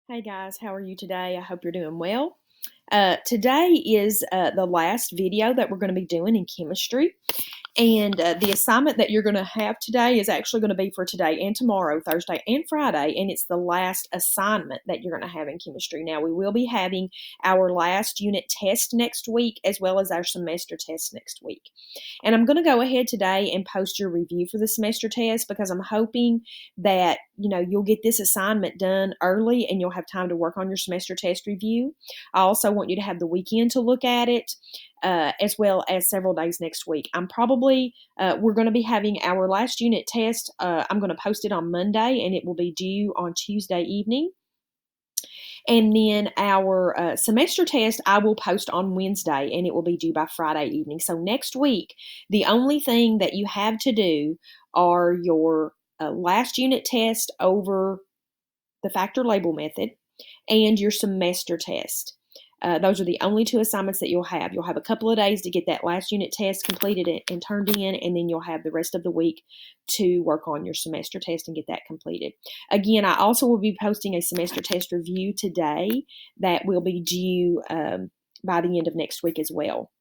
Hey guys, how are you today? I hope you're doing well. Today is the last video that we're going to be doing in chemistry. And the assignment that you're going to have today is actually going to be for today and tomorrow, Thursday and Friday, and it's the last assignment that you're going to have in chemistry. Now, we will be having our last unit test next week as well as our semester test next week. And I'm going to go ahead today and post your review for the semester test because I'm hoping that, you'll get this assignment done early and you'll have time to work on your semester test review. I also want you to have the weekend to look at it. As well as several days next week. We're going to be having our last unit test. I'm going to post it on Monday and it will be due on Tuesday evening. And then our semester test I will post on Wednesday and it will be due by Friday evening. So next week, the only thing that you have to do are your last unit test over the factor label method and your semester test. Those are the only two assignments that you'll have. You'll have a couple of days to get that last unit test completed and turned in, and then you'll have the rest of the week to work on your semester test and get that completed. Again, I also will be posting a semester test review today that will be due by the end of next week as well.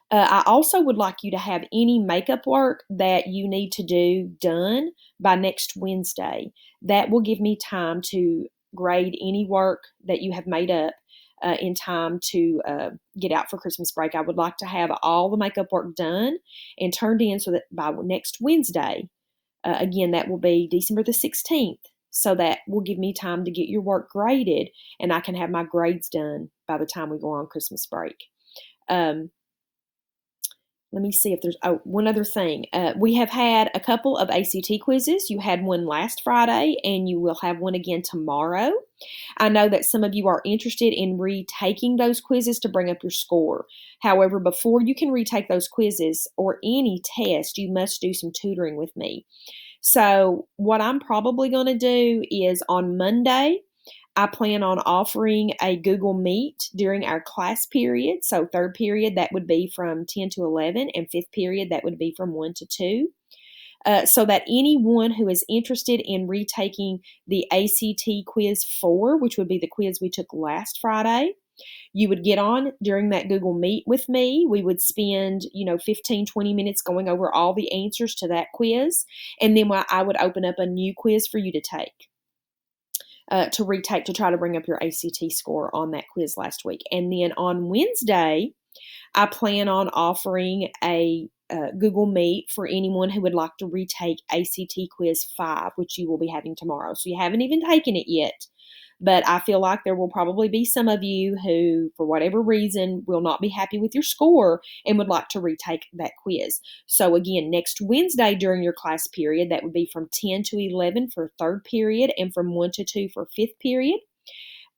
I also would like you to have any makeup work that you need to do done by next Wednesday. That will give me time to grade any work that you have made up in time to get out for Christmas break. I would like to have all the makeup work done and turned in so that by next Wednesday, again, that will be December the 16th, so that will give me time to get your work graded and I can have my grades done by the time we go on Christmas break. Let me see if there's, one other thing. We have had a couple of ACT quizzes. You had one last Friday and you will have one again tomorrow. I know that some of you are interested in retaking those quizzes to bring up your score. However, before you can retake those quizzes or any test, you must do some tutoring with me. So what I'm probably going to do is on Monday, I plan on offering a Google Meet during our class period. So third period, that would be from 10 to 11, and fifth period, that would be from 1 to 2. So that anyone who is interested in retaking the ACT Quiz 4, which would be the quiz we took last Friday, you would get on during that Google Meet with me. We would spend, 15, 20 minutes going over all the answers to that quiz. And then I would open up a new quiz for you to take. To retake to try to bring up your ACT score on that quiz last week. And then on Wednesday, I plan on offering a Google Meet for anyone who would like to retake ACT Quiz 5, which you will be having tomorrow. So you haven't even taken it yet, but I feel like there will probably be some of you who, for whatever reason, will not be happy with your score and would like to retake that quiz. So again, next Wednesday during your class period, that would be from 10 to 11 for third period and from 1 to 2 for fifth period.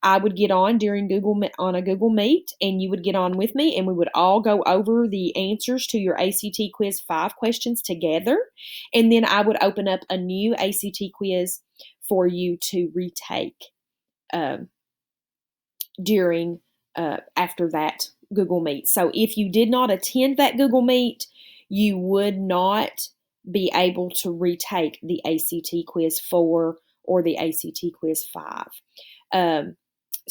I would get on on a Google Meet, and you would get on with me, and we would all go over the answers to your ACT Quiz 5 questions together. And then I would open up a new ACT quiz for you to retake during after that Google Meet. So if you did not attend that Google Meet, you would not be able to retake the ACT Quiz 4 or the ACT Quiz 5.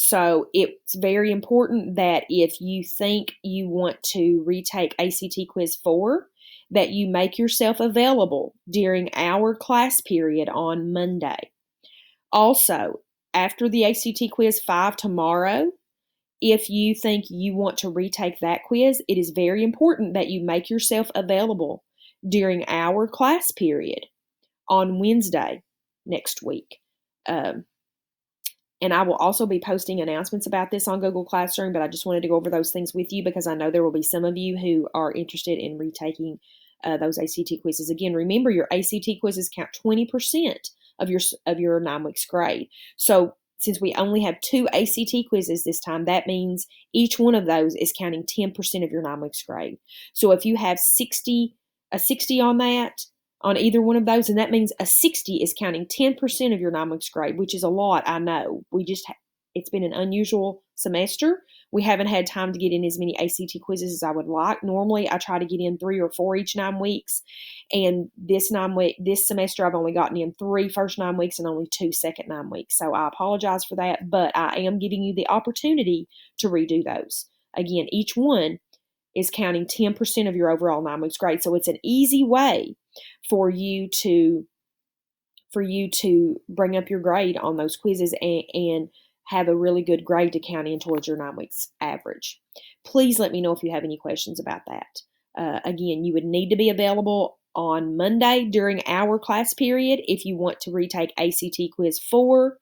So it's very important that if you think you want to retake ACT Quiz 4, that you make yourself available during our class period on Monday. Also, after the ACT Quiz 5 tomorrow, if you think you want to retake that quiz, it is very important that you make yourself available during our class period on Wednesday next week. And I will also be posting announcements about this on Google Classroom, but I just wanted to go over those things with you because I know there will be some of you who are interested in retaking those ACT quizzes. Again, remember your ACT quizzes count 20% of your 9 weeks grade. So since we only have 2 ACT quizzes this time, that means each one of those is counting 10% of your 9 weeks grade. So if you have a 60 on that, on either one of those, and that means a 60 is counting 10% of your 9 weeks grade, which is a lot, I know. It's been an unusual semester. We haven't had time to get in as many ACT quizzes as I would like. Normally, I try to get in 3 or 4 each 9 weeks. And this semester, I've only gotten in 3 first 9 weeks and only 2 second 9 weeks. So I apologize for that, but I am giving you the opportunity to redo those. Again, each one is counting 10% of your overall 9 weeks grade. So it's an easy way for you to bring up your grade on those quizzes and have a really good grade to count in towards your 9 weeks average. Please let me know if you have any questions about that. Again, you would need to be available on Monday during our class period if you want to retake ACT Quiz 4,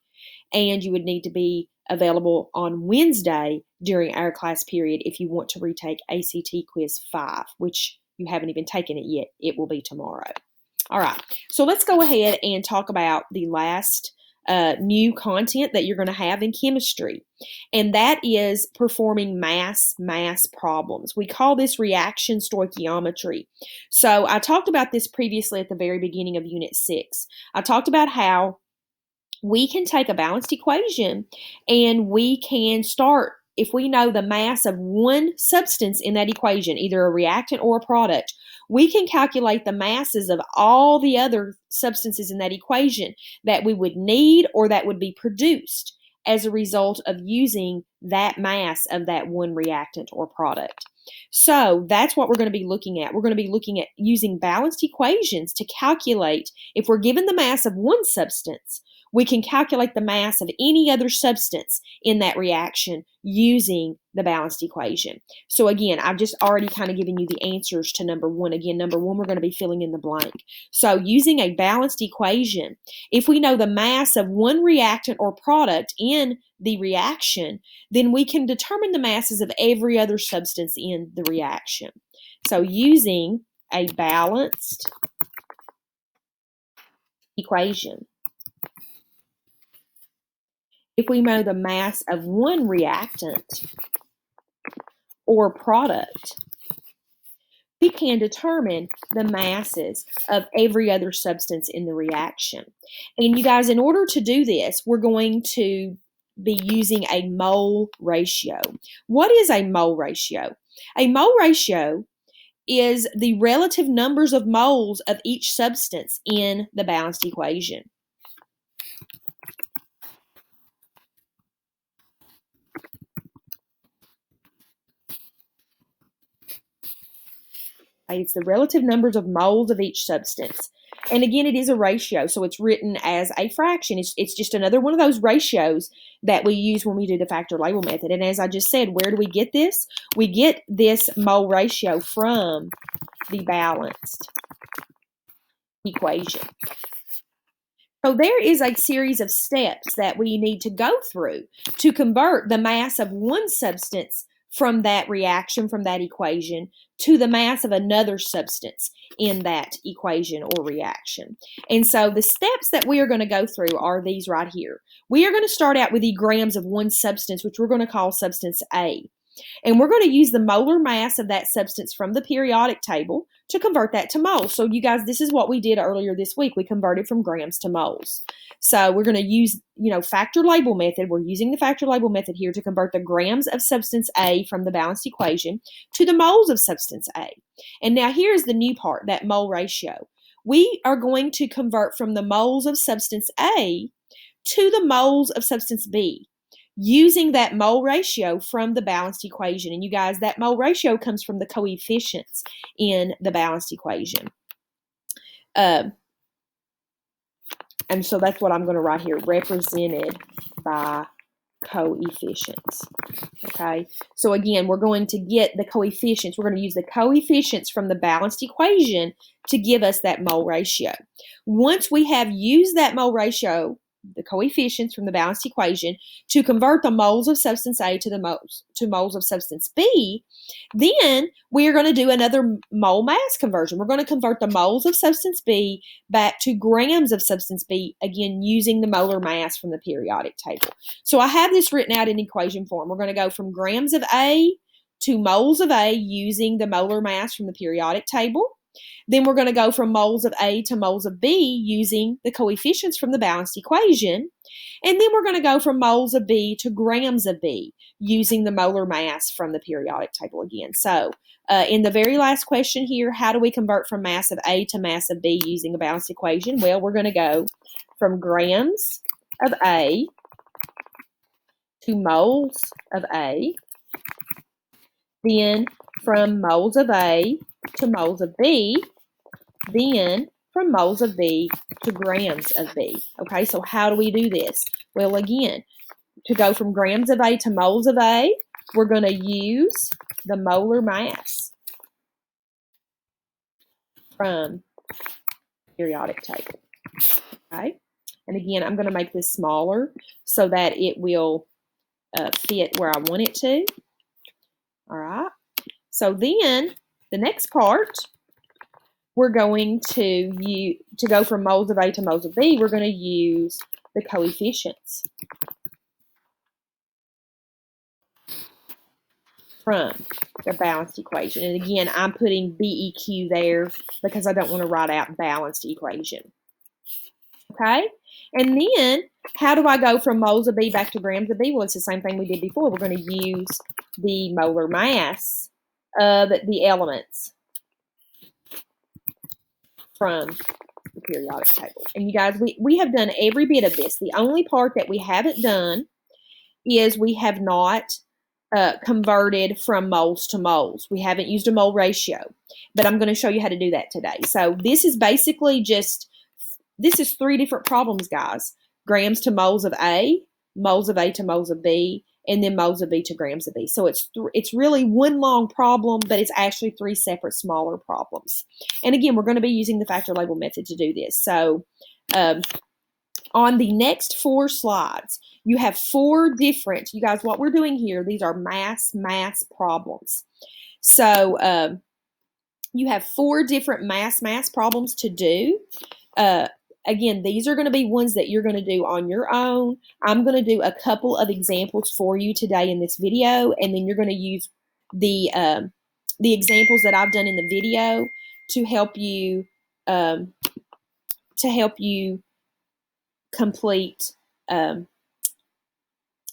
and you would need to be available on Wednesday during our class period if you want to retake ACT Quiz 5, which you haven't even taken it yet. It will be tomorrow. All right, so let's go ahead and talk about the last new content that you're going to have in chemistry, and that is performing mass problems. We call this reaction stoichiometry. So I talked about this previously at the very beginning of Unit 6. I talked about how we can take a balanced equation and we can start, if we know the mass of one substance in that equation, either a reactant or a product, we can calculate the masses of all the other substances in that equation that we would need or that would be produced as a result of using that mass of that one reactant or product. So that's what we're going to be looking at. We're going to be looking at using balanced equations to calculate, if we're given the mass of one substance, we can calculate the mass of any other substance in that reaction using the balanced equation. So again, I've just already kind of given you the answers to number 1. Again, number 1, we're going to be filling in the blank. So using a balanced equation, if we know the mass of one reactant or product in the reaction, then we can determine the masses of every other substance in the reaction. So using a balanced equation, if we know the mass of one reactant or product, we can determine the masses of every other substance in the reaction. And you guys, in order to do this, we're going to be using a mole ratio. What is a mole ratio? A mole ratio is the relative numbers of moles of each substance in the balanced equation. It's the relative numbers of moles of each substance. And again, it is a ratio, so it's written as a fraction. It's just another one of those ratios that we use when we do the factor label method. And as I just said, where do we get this? We get this mole ratio from the balanced equation. So there is a series of steps that we need to go through to convert the mass of one substance from that reaction, from that equation, to the mass of another substance in that equation or reaction. And so the steps that we are going to go through are these right here. We are going to start out with the grams of one substance, which we're going to call substance A. And we're going to use the molar mass of that substance from the periodic table to convert that to moles. So you guys, this is what we did earlier this week. We converted from grams to moles. So we're going to use, factor label method. We're using the factor label method here to convert the grams of substance A from the balanced equation to the moles of substance A. And now here's the new part, that mole ratio. We are going to convert from the moles of substance A to the moles of substance B, using that mole ratio from the balanced equation. And you guys, that mole ratio comes from the coefficients in the balanced equation. And so that's what I'm going to write here, represented by coefficients. Okay, so again, we're going to get the coefficients. We're going to use the coefficients from the balanced equation to give us that mole ratio. Once we have used that mole ratio, the coefficients from the balanced equation, to convert the moles of substance A to moles of substance B, then we are going to do another mole mass conversion. We're going to convert the moles of substance B back to grams of substance B, again using the molar mass from the periodic table. So I have this written out in equation form. We're going to go from grams of A to moles of A using the molar mass from the periodic table. Then we're going to go from moles of A to moles of B using the coefficients from the balanced equation. And then we're going to go from moles of B to grams of B using the molar mass from the periodic table again. So in the very last question here, how do we convert from mass of A to mass of B using a balanced equation? Well, we're going to go from grams of A to moles of A, then from moles of A to moles of B, then from moles of B to grams of B. Okay, so how do we do this? Well, again, to go from grams of A to moles of A, we're going to use the molar mass from periodic table. Okay, and again, I'm going to make this smaller so that it will fit where I want it to. All right, so then the next part, we're going to go from moles of A to moles of B, we're going to use the coefficients from the balanced equation. And again, I'm putting BEQ there because I don't want to write out balanced equation. Okay? And then, how do I go from moles of B back to grams of B? Well, it's the same thing we did before. We're going to use the molar mass of the elements from the periodic table. And you guys, we have done every bit of this. The only part that we haven't done is we have not converted from moles to moles. We haven't used a mole ratio, but I'm going to show you how to do that today. So this is basically this is 3 different problems, guys. Grams to moles of A to moles of B, and then moles of B to grams of B. So it's really one long problem, but it's actually 3 separate smaller problems. And again, we're going to be using the factor label method to do this. So on the next 4 slides, you have 4 different, you guys, what we're doing here, these are mass problems. So you have 4 different mass problems to do. Again, these are going to be ones that you're going to do on your own. I'm going to do a couple of examples for you today in this video, and then you're going to use the examples that I've done in the video to help you complete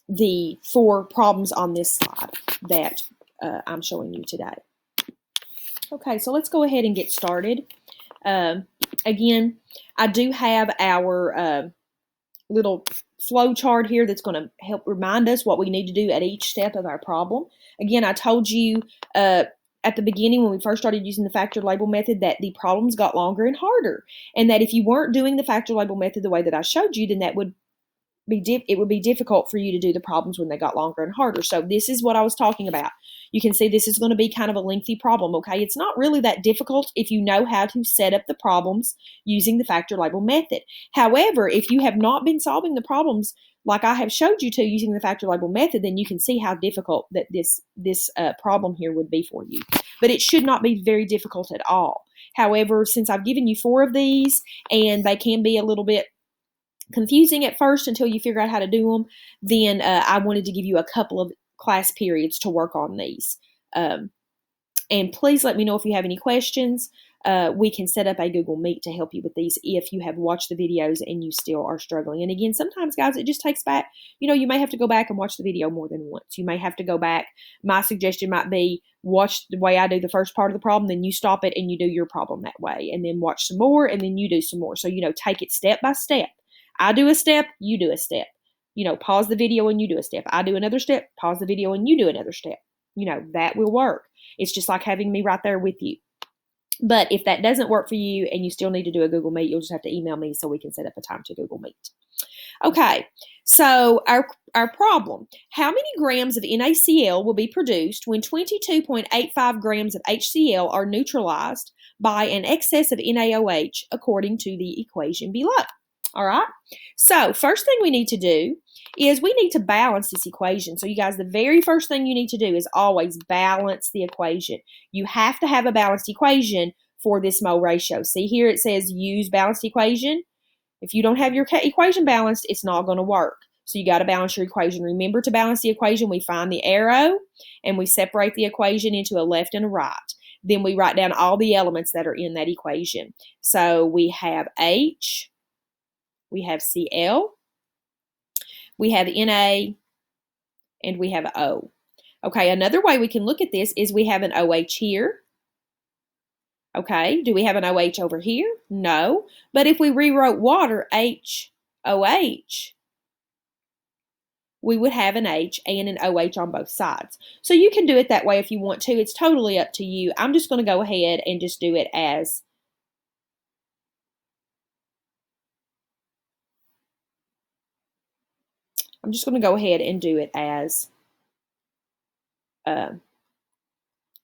the 4 problems on this slide that I'm showing you today. Okay, so let's go ahead and get started. Again, I do have our little flow chart here that's going to help remind us what we need to do at each step of our problem. Again, I told you at the beginning when we first started using the factor label method that the problems got longer and harder, and that if you weren't doing the factor label method the way that I showed you, then it would be difficult for you to do the problems when they got longer and harder. So this is what I was talking about. You can see this is going to be kind of a lengthy problem, okay? It's not really that difficult if you know how to set up the problems using the factor label method. However, if you have not been solving the problems like I have showed you to using the factor label method, then you can see how difficult that this problem here would be for you. But it should not be very difficult at all. However, since I've given you 4 of these, and they can be a little bit confusing at first until you figure out how to do them, then I wanted to give you a couple of class periods to work on these. And please let me know if you have any questions. We can set up a Google Meet to help you with these if you have watched the videos and you still are struggling. And again, sometimes, guys, it just takes back, you may have to go back and watch the video more than once. You may have to go back. My suggestion might be watch the way I do the first part of the problem, then you stop it and you do your problem that way, and then watch some more, and then you do some more. So, take it step by step. I do a step, you do a step. Pause the video and you do a step. I do another step, pause the video and you do another step. That will work. It's just like having me right there with you. But if that doesn't work for you and you still need to do a Google Meet, you'll just have to email me so we can set up a time to Google Meet. Okay, so our problem. How many grams of NaCl will be produced when 22.85 grams of HCl are neutralized by an excess of NaOH according to the equation below? All right, so first thing we need to do is we need to balance this equation. So you guys, the very first thing you need to do is always balance the equation. You have to have a balanced equation for this mole ratio. See here it says use balanced equation. If you don't have your equation balanced, it's not going to work. So you got to balance your equation. Remember, to balance the equation, we find the arrow and we separate the equation into a left and a right. then we write down all the elements that are in that equation. So we have H, we have Cl, we have Na, and we have O. Okay, another way we can look at this is we have an OH here. Okay, do we have an OH over here? No. But if we rewrote water, HOH, we would have an H and an OH on both sides. So you can do it that way if you want to. It's totally up to you. I'm just going to go ahead and just do it as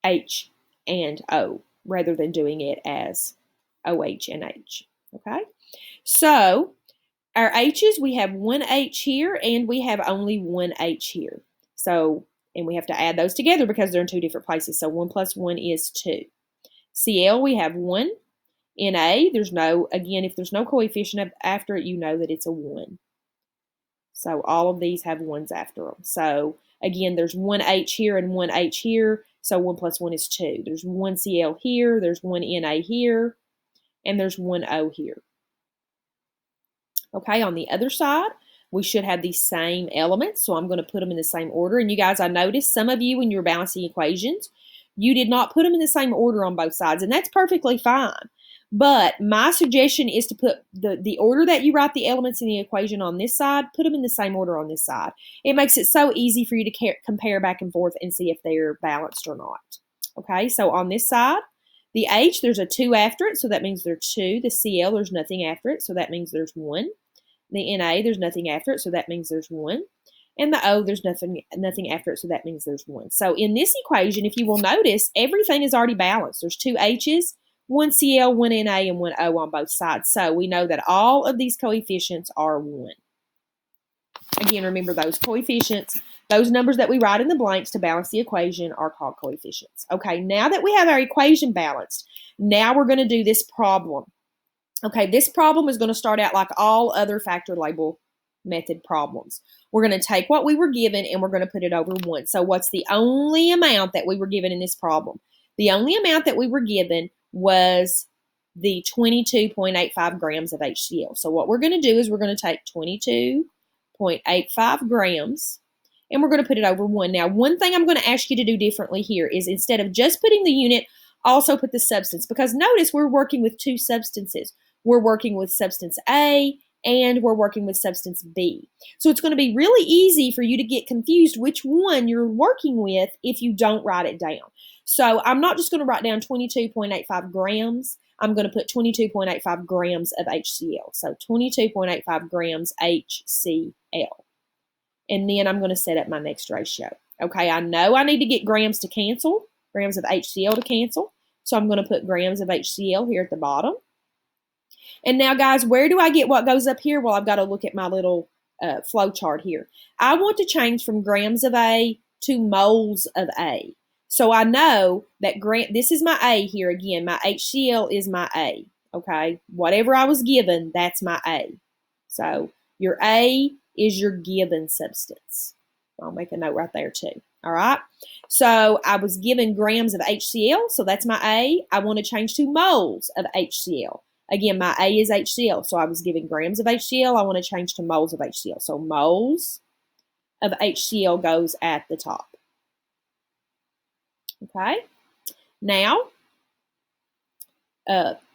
H and O rather than doing it as OH and H. Okay, so our H's, we have one H here and we have only one H here. So, and we have to add those together because they're in two different places. So 1 plus 1 is 2. Cl, we have 1. Na, there's no, again, if there's no coefficient after it, you know that it's a 1. So all of these have 1s after them. So again, there's one H here and one H here. So 1 plus 1 is 2. There's one Cl here, there's one Na here, and there's one O here. Okay, on the other side, we should have these same elements, so I'm going to put them in the same order. And you guys, I noticed some of you, when you were balancing equations, you did not put them in the same order on both sides, and that's perfectly fine. But my suggestion is to put the order that you write the elements in the equation on this side, put them in the same order on this side. It makes it so easy for you to compare back and forth and see if they're balanced or not. Okay, so on this side, the H, there's a 2 after it, so that means there's 2. The Cl, there's nothing after it, so that means there's 1. The Na, there's nothing after it, so that means there's 1. And the O, there's nothing after it, so that means there's 1. So in this equation, if you will notice, everything is already balanced. There's 2 H's, 1 Cl, 1 Na, and 1 O on both sides. So we know that all of these coefficients are 1. Again, remember those coefficients, those numbers that we write in the blanks to balance the equation are called coefficients. Okay, now that we have our equation balanced, now we're going to do this problem. Okay, this problem is going to start out like all other factor label method problems. We're going to take what we were given and we're going to put it over 1. So what's the only amount that we were given in this problem? The only amount that we were given was the 22.85 grams of HCl. So what we're going to do is we're going to take 22.85 grams and we're going to put it over 1. Now, one thing I'm going to ask you to do differently here is instead of just putting the unit, also put the substance, because notice we're working with 2 substances. We're working with substance A and we're working with substance B. So it's going to be really easy for you to get confused which one you're working with if you don't write it down. So I'm not just going to write down 22.85 grams. I'm going to put 22.85 grams of HCl. So 22.85 grams HCl. And then I'm going to set up my next ratio. Okay, I know I need to get grams to cancel, grams of HCl to cancel. So I'm going to put grams of HCl here at the bottom. And now, guys, where do I get what goes up here? Well, I've got to look at my little flow chart here. I want to change from grams of A to moles of A. So I know that this is my A here again. My HCl is my A, okay? Whatever I was given, that's my A. So your A is your given substance. I'll make a note right there too, all right? So I was given grams of HCl, so that's my A. I want to change to moles of HCl. Again, my A is HCl, so I was given grams of HCl. I want to change to moles of HCl. So moles of HCl goes at the top. Okay, now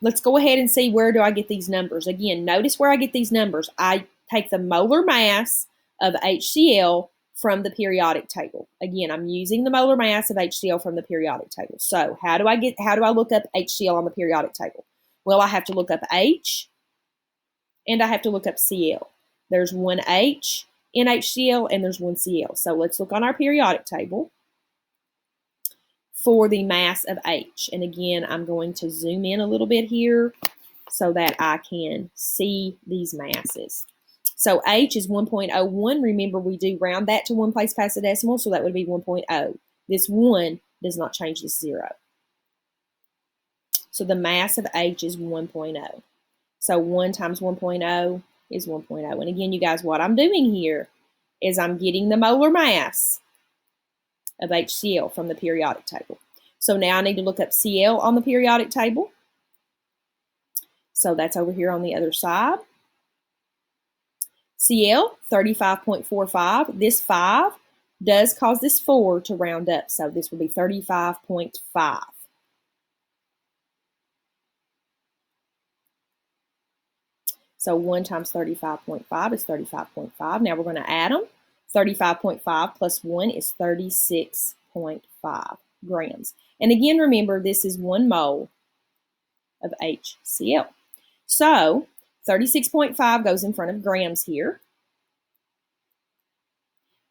let's go ahead and see where do I get these numbers. Again, notice where I get these numbers. I take the molar mass of HCl from the periodic table. Again, I'm using the molar mass of HCl from the periodic table. So how do I look up HCl on the periodic table? Well, I have to look up H and I have to look up Cl. There's one H in HCl and there's one Cl. So let's look on our periodic table for the mass of H. And again, I'm going to zoom in a little bit here so that I can see these masses. So H is 1.01. Remember, we do round that to one place past the decimal, so that would be 1.0. This 1 does not change this 0. So the mass of H is 1.0. So 1 times 1.0 is 1.0. And again, you guys, what I'm doing here is I'm getting the molar mass of HCl from the periodic table. So now I need to look up Cl on the periodic table. So that's over here on the other side. Cl, 35.45. This 5 does cause this 4 to round up, so this will be 35.5. So 1 times 35.5 is 35.5. Now we're going to add them. 35.5 plus 1 is 36.5 grams. And again, remember, this is 1 mole of HCl. So 36.5 goes in front of grams here,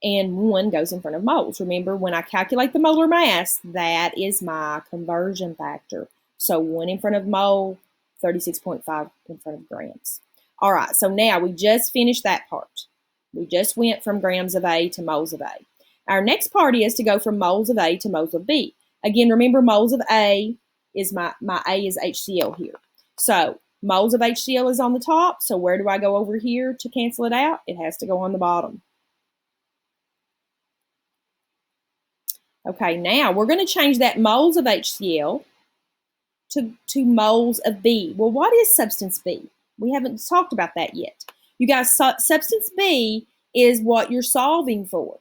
and 1 goes in front of moles. Remember, when I calculate the molar mass, that is my conversion factor. So 1 in front of mole, 36.5 in front of grams. All right, so now we just finished that part. We just went from grams of A to moles of A. Our next part is to go from moles of A to moles of B. Again, remember, moles of A is my A is HCl here. So moles of HCl is on the top, so where do I go over here to cancel it out? It has to go on the bottom. Okay, now we're going to change that moles of HCl to moles of B. Well, what is substance B? We haven't talked about that yet. You guys, substance B is what you're solving for.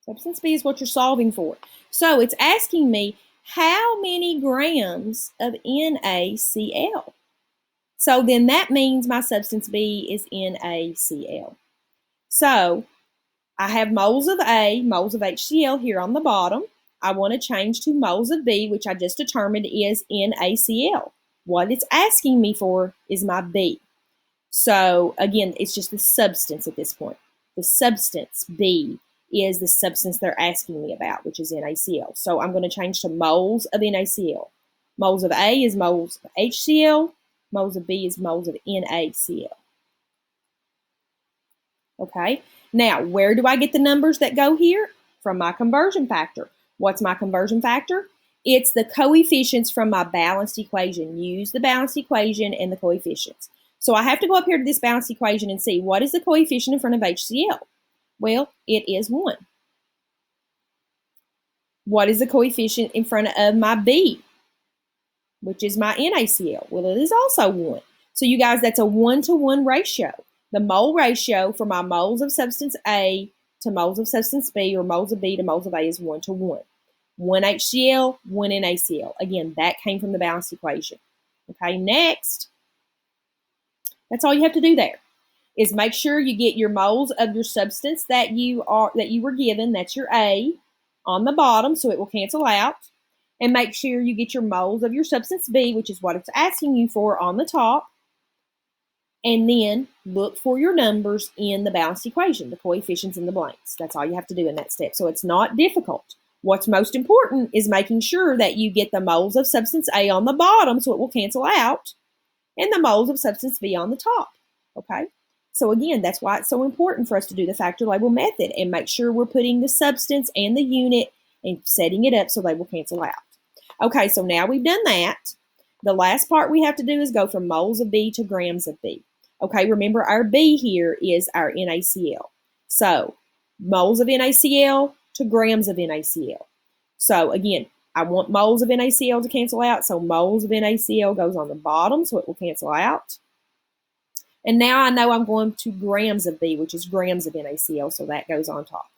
Substance B is what you're solving for. So it's asking me how many grams of NaCl. So then that means my substance B is NaCl. So I have moles of A, moles of HCl here on the bottom. I want to change to moles of B, which I just determined is NaCl. What it's asking me for is my B. So again, it's just the substance at this point. The substance, B, is the substance they're asking me about, which is NaCl. So I'm going to change to moles of NaCl. Moles of A is moles of HCl. Moles of B is moles of NaCl. Okay, now where do I get the numbers that go here? From my conversion factor. What's my conversion factor? It's the coefficients from my balanced equation. Use the balanced equation and the coefficients. So I have to go up here to this balanced equation and see what is the coefficient in front of HCl. Well, it is 1. What is the coefficient in front of my B, which is my NaCl? Well, it is also 1. So you guys, that's a 1-to-1 ratio. The mole ratio for my moles of substance A to moles of substance B, or moles of B to moles of A, is 1-to-1. 1 HCl, 1 NaCl. Again, that came from the balanced equation. Okay, next, that's all you have to do there, is make sure you get your moles of your substance that you were given, that's your A, on the bottom, so it will cancel out. And make sure you get your moles of your substance B, which is what it's asking you for, on the top. And then look for your numbers in the balanced equation, the coefficients in the blanks. That's all you have to do in that step. So it's not difficult. What's most important is making sure that you get the moles of substance A on the bottom, so it will cancel out, and the moles of substance B on the top. Okay? So again, that's why it's so important for us to do the factor label method and make sure we're putting the substance and the unit and setting it up so they will cancel out. Okay, so now we've done that. The last part we have to do is go from moles of B to grams of B. Okay, remember our B here is our NaCl. So moles of NaCl to grams of NaCl. So again, I want moles of NaCl to cancel out, so moles of NaCl goes on the bottom, so it will cancel out. And now I know I'm going to grams of B, which is grams of NaCl, so that goes on top.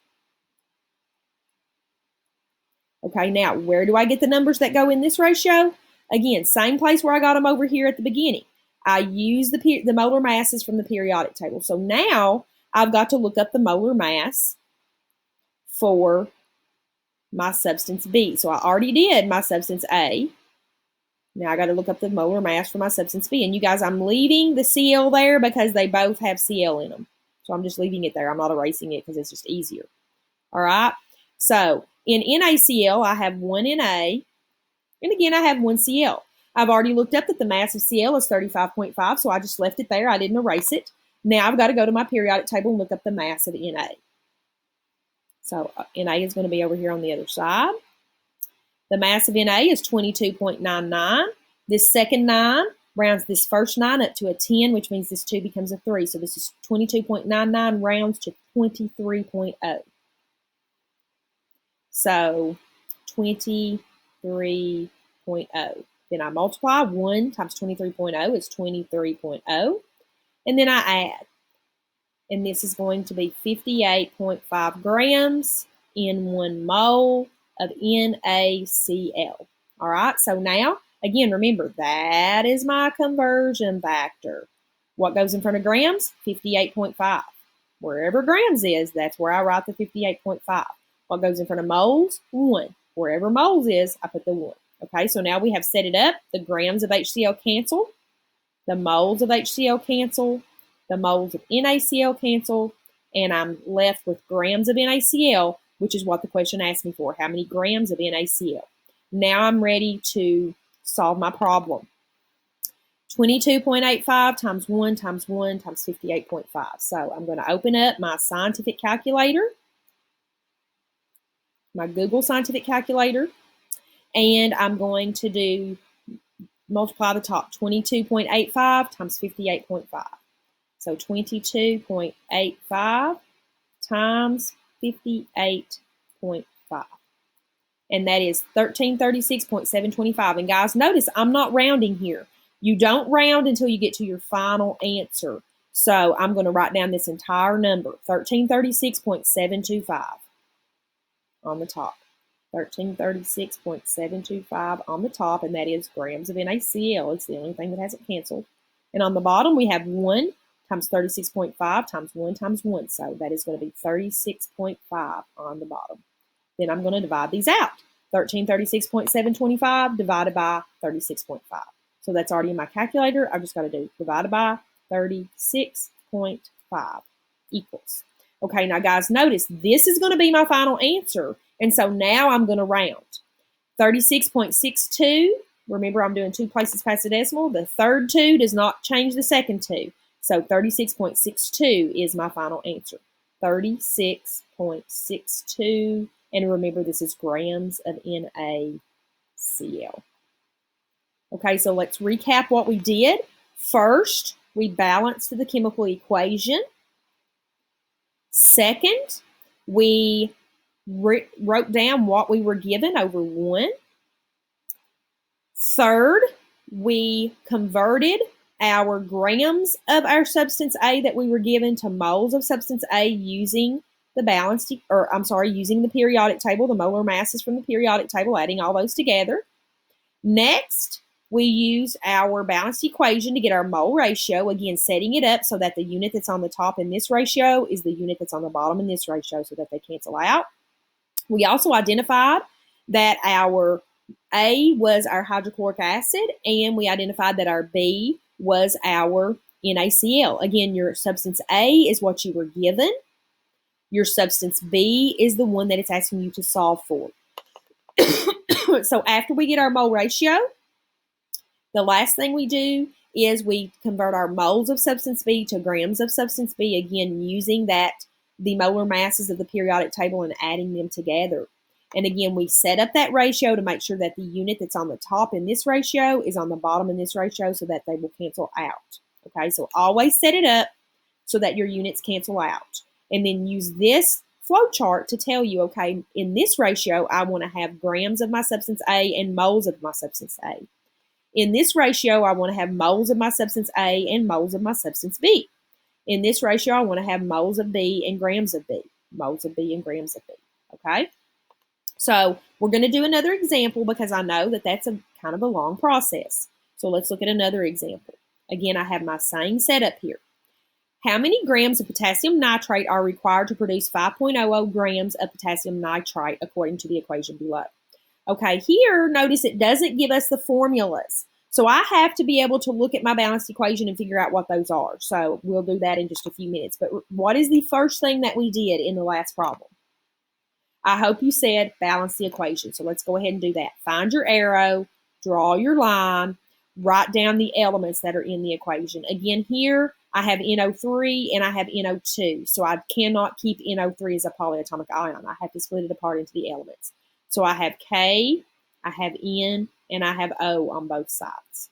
Okay, now where do I get the numbers that go in this ratio? Again, same place where I got them over here at the beginning. I use the molar masses from the periodic table. So now I've got to look up the molar mass for my substance B. So I already did my substance A. Now I got to look up the molar mass for my substance B. And you guys, I'm leaving the Cl there because they both have Cl in them. So I'm just leaving it there. I'm not erasing it because it's just easier. All right. So in NaCl, I have 1 Na. And again, I have 1 Cl. I've already looked up that the mass of Cl is 35.5, so I just left it there. I didn't erase it. Now I've got to go to my periodic table and look up the mass of Na. So Na is going to be over here on the other side. The mass of Na is 22.99. This second 9 rounds this first 9 up to a 10, which means this 2 becomes a 3. So this is 22.99 rounds to 23.0. So 23.0. Then I multiply 1 times 23.0 is 23.0. And then I add. And this is going to be 58.5 grams in 1 mole of NaCl. All right, so now, again, remember, that is my conversion factor. What goes in front of grams? 58.5. Wherever grams is, that's where I write the 58.5. What goes in front of moles? 1. Wherever moles is, I put the 1. Okay, so now we have set it up. The grams of HCl cancel. The moles of HCl cancel. The moles of NaCl cancel. And I'm left with grams of NaCl, which is what the question asked me for. How many grams of NaCl? Now I'm ready to solve my problem. 22.85 times 1 times 1 times 58.5. So I'm going to open up my scientific calculator, my Google scientific calculator, and I'm going to multiply the top. 22.85 times 58.5. So 22.85 times 58.5. And that is 1336.725. And guys, notice I'm not rounding here. You don't round until you get to your final answer. So I'm going to write down this entire number, 1336.725 on the top. 1336.725 on the top, and that is grams of NaCl. It's the only thing that hasn't canceled. And on the bottom, we have 1 times 36.5 times 1 times 1. So that is going to be 36.5 on the bottom. Then I'm going to divide these out. 1336.725 divided by 36.5. So that's already in my calculator. I've just got to do divided by 36.5 equals. Okay, now guys, notice this is going to be my final answer. And so now I'm going to round. 36.62. Remember, I'm doing 2 places past the decimal. The third 2 does not change the second 2. So 36.62 is my final answer. 36.62. And remember, this is grams of NaCl. Okay, so let's recap what we did. First, we balanced the chemical equation. Second, we wrote down what we were given over 1. Third, we converted our grams of our substance A that we were given to moles of substance A using using the periodic table, the molar masses from the periodic table, adding all those together. Next, we used our balanced equation to get our mole ratio, again, setting it up so that the unit that's on the top in this ratio is the unit that's on the bottom in this ratio so that they cancel out. We also identified that our A was our hydrochloric acid, and we identified that our B was our NaCl. Again, your substance A is what you were given. Your substance B is the one that it's asking you to solve for. So after we get our mole ratio, the last thing we do is we convert our moles of substance B to grams of substance B, again, using the molar masses of the periodic table and adding them together. And again, we set up that ratio to make sure that the unit that's on the top in this ratio is on the bottom in this ratio so that they will cancel out. Okay, so always set it up so that your units cancel out. And then use this flow chart to tell you, okay, in this ratio, I want to have grams of my substance A and moles of my substance A. In this ratio, I want to have moles of my substance A and moles of my substance B. In this ratio, I want to have moles of B and grams of B. Moles of B and grams of B. Okay? So we're going to do another example because I know that that's a kind of a long process. So let's look at another example. Again, I have my same setup here. How many grams of potassium nitrate are required to produce 5.00 grams of potassium nitrate according to the equation below? Okay, here, notice it doesn't give us the formulas. So I have to be able to look at my balanced equation and figure out what those are. So we'll do that in just a few minutes. But what is the first thing that we did in the last problem? I hope you said balance the equation. So let's go ahead and do that. Find your arrow, draw your line, write down the elements that are in the equation. Again, here I have NO3 and I have NO2. So I cannot keep NO3 as a polyatomic ion. I have to split it apart into the elements. So I have K, I have N, and I have O on both sides.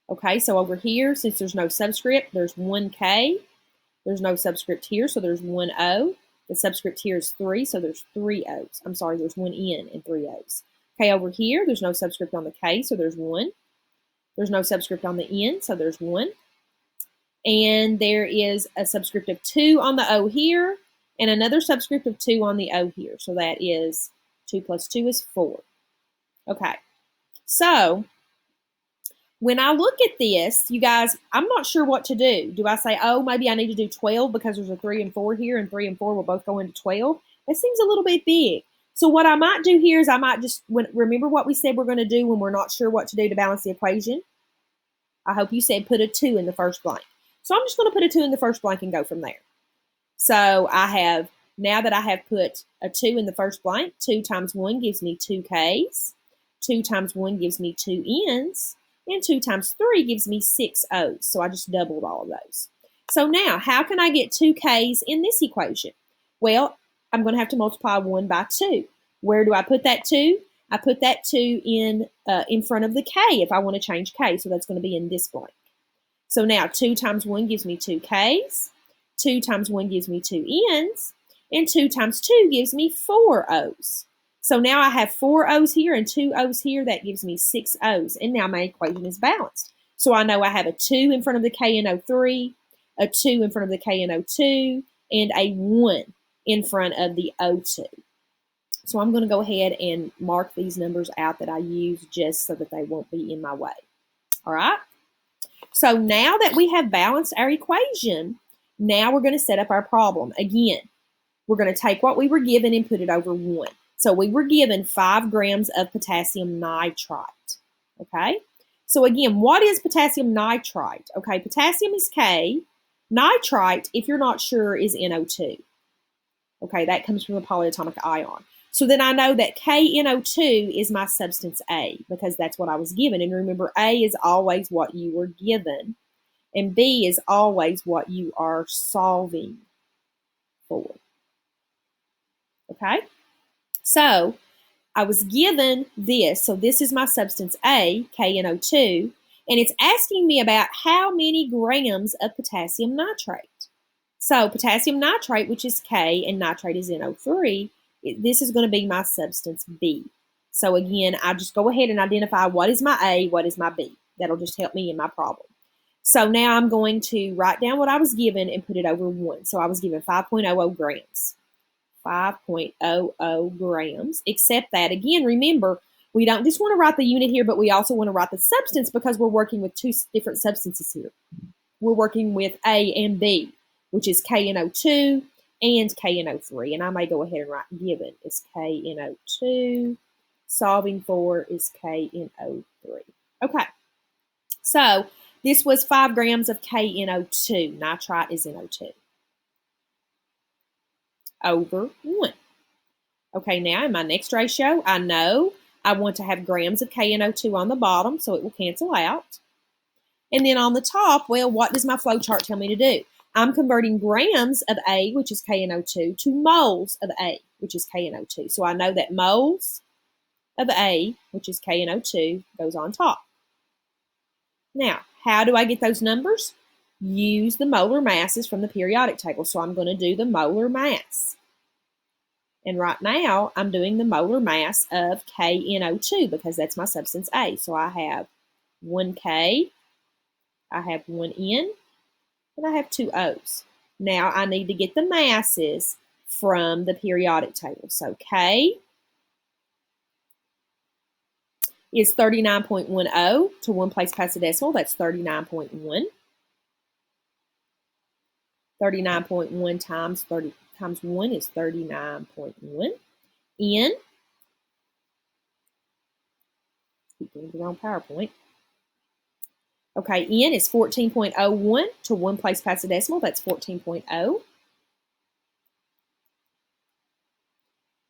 Okay, so over here, since there's no subscript, there's 1K. There's no subscript here, so there's 1 O. The subscript here is 3, so there's 3 O's. I'm sorry, there's 1 N and 3 O's. Okay, over here, there's no subscript on the K, so there's 1. There's no subscript on the N, so there's 1. And there is a subscript of 2 on the O here, and another subscript of 2 on the O here. So that is 2 plus 2 is 4. Okay, so when I look at this, you guys, I'm not sure what to do. Do I say, oh, maybe I need to do 12 because there's a 3 and 4 here, and 3 and 4 will both go into 12? That seems a little bit big. So what I might do here is I might just, remember what we said we're going to do when we're not sure what to do to balance the equation? I hope you said put a 2 in the first blank. So I'm just going to put a 2 in the first blank and go from there. So now that I have put a 2 in the first blank, 2 times 1 gives me 2 K's. 2 times 1 gives me 2 N's. And 2 times 3 gives me 6 O's. So I just doubled all of those. So now, how can I get 2 K's in this equation? Well, I'm going to have to multiply 1 by 2. Where do I put that 2? I put that 2 in front of the K if I want to change K. So that's going to be in this blank. So now 2 times 1 gives me 2 K's. 2 times 1 gives me 2 N's. And 2 times 2 gives me 4 O's. So now I have 4 O's here and 2 O's here. That gives me 6 O's. And now my equation is balanced. So I know I have a 2 in front of the KNO3, a 2 in front of the KNO2, and a 1 in front of the O2. So I'm going to go ahead and mark these numbers out that I use just so that they won't be in my way. All right? So now that we have balanced our equation, now we're going to set up our problem. Again, we're going to take what we were given and put it over 1. So we were given 5 grams of potassium nitrite. Okay? So again, what is potassium nitrite? Okay, potassium is K. Nitrite, if you're not sure, is NO2. Okay, that comes from the polyatomic ion. So then I know that KNO2 is my substance A because that's what I was given. And remember, A is always what you were given, and B is always what you are solving for. Okay? So I was given this. So this is my substance A, KNO2, and it's asking me about how many grams of potassium nitrate. So potassium nitrate, which is K, and nitrate is NO3, this is going to be my substance B. So again, I just go ahead and identify what is my A, what is my B. That'll just help me in my problem. So now I'm going to write down what I was given and put it over 1. So I was given 5.00 grams. 5.00 grams, except that, again, remember, we don't just want to write the unit here, but we also want to write the substance because we're working with 2 different substances here. We're working with A and B, which is KNO2 and KNO3. And I may go ahead and write given is KNO2, solving for is KNO3. Okay, so this was 5 grams of KNO2. Nitrite is NO2. Over 1. Okay, now in my next ratio, I know I want to have grams of KNO2 on the bottom, so it will cancel out. And then on the top, well, what does my flow chart tell me to do? I'm converting grams of A, which is KNO2, to moles of A, which is KNO2. So I know that moles of A, which is KNO2, goes on top. Now, how do I get those numbers? Use the molar masses from the periodic table. So I'm going to do the molar mass. And right now, I'm doing the molar mass of KNO2 because that's my substance A. So I have 1 K, I have 1 N, and I have 2 O's. Now I need to get the masses from the periodic table. So K is 39.10 to 1 place past the decimal. That's 39.1. 39.1 times 30 times 1 is 39.1. N, keep doing the wrong PowerPoint. Okay, N is 14.01 to 1 place past the decimal. That's 14.0.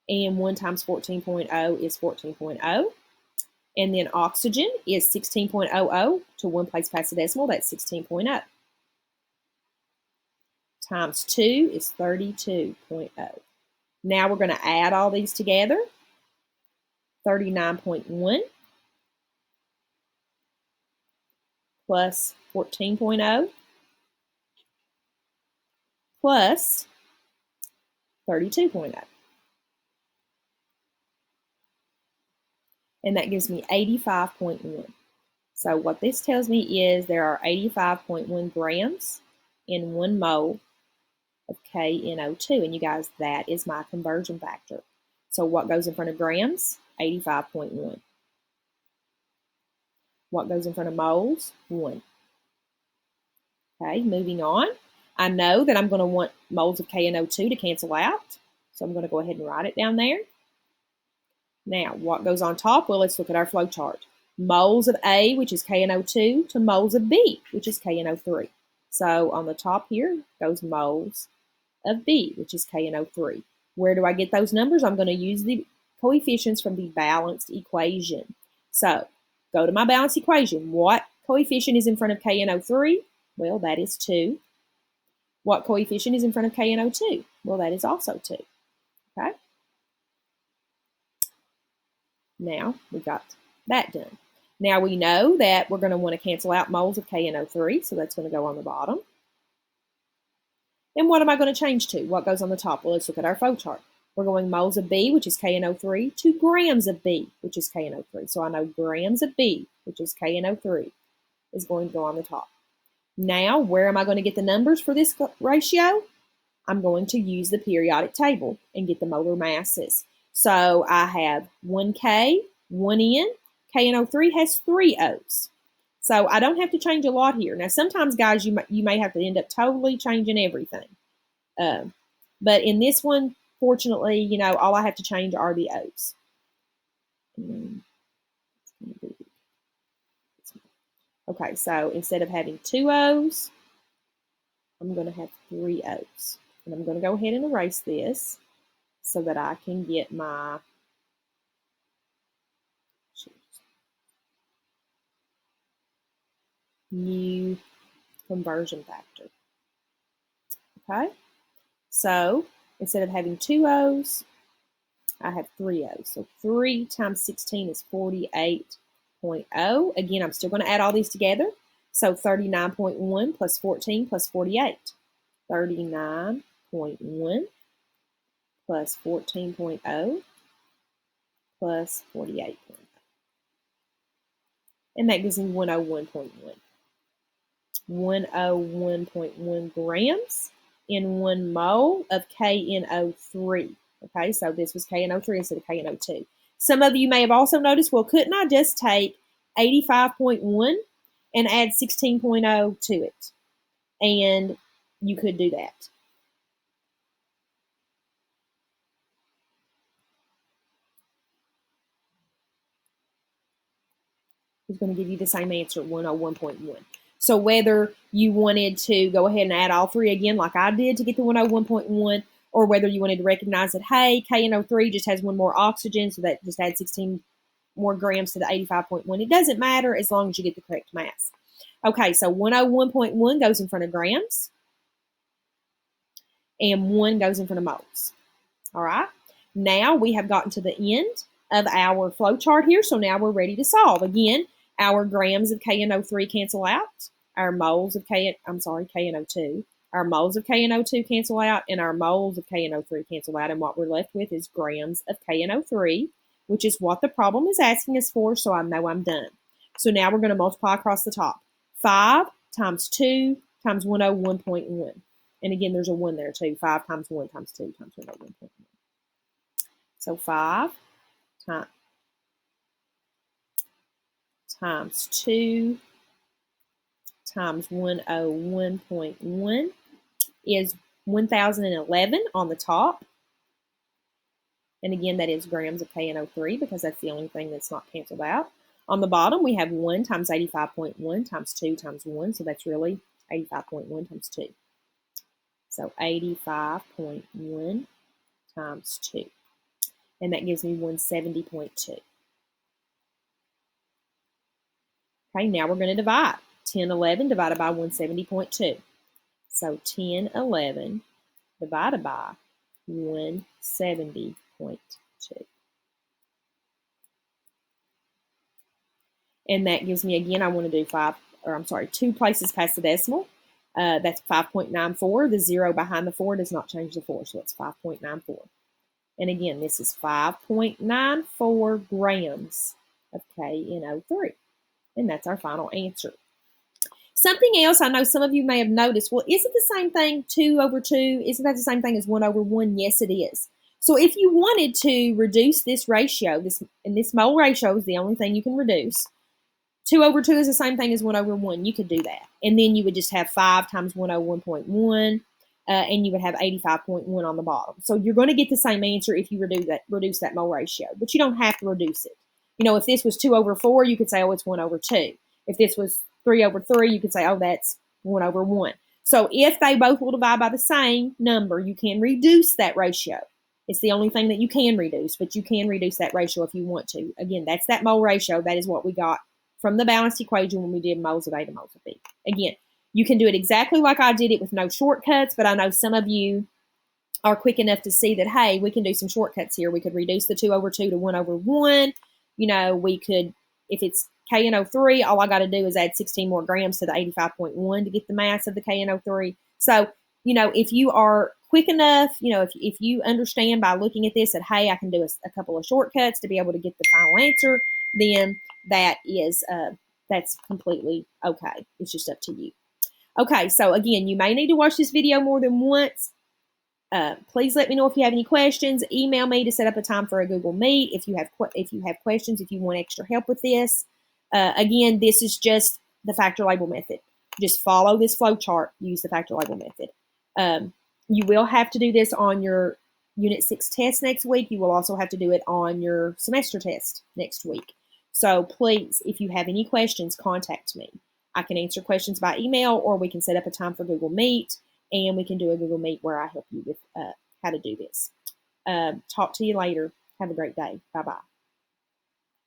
And 1 times 14.0 is 14.0. And then oxygen is 16.00 to 1 place past the decimal. That's 16.0. Times 2 is 32.0. Now we're going to add all these together. 39.1 plus 14.0 plus 32.0. And that gives me 85.1. So what this tells me is there are 85.1 grams in 1 mole of KNO2. And you guys, that is my conversion factor. So what goes in front of grams? 85.1. What goes in front of moles? 1. Okay, moving on. I know that I'm going to want moles of KNO2 to cancel out. So I'm going to go ahead and write it down there. Now, what goes on top? Well, let's look at our flow chart. Moles of A, which is KNO2, to moles of B, which is KNO3. So on the top here goes moles of B, which is KNO3. Where do I get those numbers? I'm going to use the coefficients from the balanced equation. So go to my balanced equation. What coefficient is in front of KNO3? Well, that is 2. What coefficient is in front of KNO2? Well, that is also 2. Okay? Now we got that done. Now we know that we're going to want to cancel out moles of KNO3, so that's going to go on the bottom. And what am I going to change to? What goes on the top? Well, let's look at our flow chart. We're going moles of B, which is KNO3, to grams of B, which is KNO3. So I know grams of B, which is KNO3, is going to go on the top. Now, where am I going to get the numbers for this ratio? I'm going to use the periodic table and get the molar masses. So I have 1K, 1 N. KNO3 has 3 O's. So I don't have to change a lot here. Now, sometimes, guys, you may have to end up totally changing everything. But in this one, fortunately, you know, all I have to change are the O's. Okay, so instead of having 2 O's, I'm going to have 3 O's. And I'm going to go ahead and erase this so that I can get my new conversion factor. Okay, so instead of having 2 O's, I have 3 O's. So 3 times 16 is 48.0. Again, I'm still going to add all these together. So 39.1 plus 14 plus 48. 39.1 plus 14.0 plus 48.0. And that gives me 101.1. 101.1 grams in 1 mole of KNO3. Okay, so this was KNO3 instead of KNO2. Some of you may have also noticed, well, couldn't I just take 85.1 and add 16.0 to it? And you could do that. It's going to give you the same answer, 101.1. So whether you wanted to go ahead and add all 3 again like I did to get the 101.1, or whether you wanted to recognize that, hey, KNO3 just has 1 more oxygen, so that just adds 16 more grams to the 85.1. It doesn't matter as long as you get the correct mass. Okay, so 101.1 goes in front of grams, and 1 goes in front of moles. All right, now we have gotten to the end of our flow chart here, so now we're ready to solve. Again, our grams of KNO3 cancel out, our moles of KNO2. Our moles of KNO2 cancel out, and our moles of KNO3 cancel out, and what we're left with is grams of KNO3, which is what the problem is asking us for, so I know I'm done. So now we're going to multiply across the top. 5 times 2 times 101.1. And again, there's a 1 there too. 5 times 1 times 2 times 101.1. So 5 times 2 times 101.1 is 1011 on the top. And again, that is grams of KNO3 because that's the only thing that's not canceled out. On the bottom, we have 1 times 85.1 times 2 times 1. So that's really 85.1 times 2. So 85.1 times 2. And that gives me 170.2. Okay, now we're going to divide. 1011 divided by 170.2. So 1011 divided by 170.2. And that gives me, again, I want to do 5 or I'm sorry, 2 places past the decimal. That's 5.94. The 0 behind the 4 does not change the 4, so it's 5.94. And again, this is 5.94 grams of KNO3. And that's our final answer. Something else I know some of you may have noticed, well, is it the same thing, 2 over 2? Isn't that the same thing as 1 over 1? Yes, it is. So if you wanted to reduce this ratio, this mole ratio is the only thing you can reduce. 2 over 2 is the same thing as 1 over 1. You could do that. And then you would just have 5 times 101.1, and you would have 85.1 on the bottom. So you're going to get the same answer if you reduce that mole ratio. But you don't have to reduce it. You know, if this was 2 over 4, you could say, oh, it's 1 over 2. If this was 3 over 3, you could say, oh, that's 1 over 1. So if they both will divide by the same number, you can reduce that ratio. It's the only thing that you can reduce, but you can reduce that ratio if you want to. Again, that's that mole ratio. That is what we got from the balanced equation when we did moles of A to moles of B. Again, you can do it exactly like I did it with no shortcuts, but I know some of you are quick enough to see that, hey, we can do some shortcuts here. We could reduce the 2 over 2 to 1 over 1. You know, we could, if it's KNO3, all I got to do is add 16 more grams to the 85.1 to get the mass of the KNO3. So, you know, if you are quick enough, you know, if you understand by looking at this that, hey, I can do a couple of shortcuts to be able to get the final answer, then that is, that's completely okay. It's just up to you. Okay, so again, you may need to watch this video more than once. Please let me know if you have any questions. Email me to set up a time for a Google Meet if you have questions, if you want extra help with this. Again, this is just the factor label method. Just follow this flow chart. Use the factor label method. You will have to do this on your Unit 6 test next week. You will also have to do it on your semester test next week. So please, if you have any questions, contact me. I can answer questions by email, or we can set up a time for Google Meet, and we can do a Google Meet where I help you with how to do this. Talk to you later. Have a great day. Bye-bye.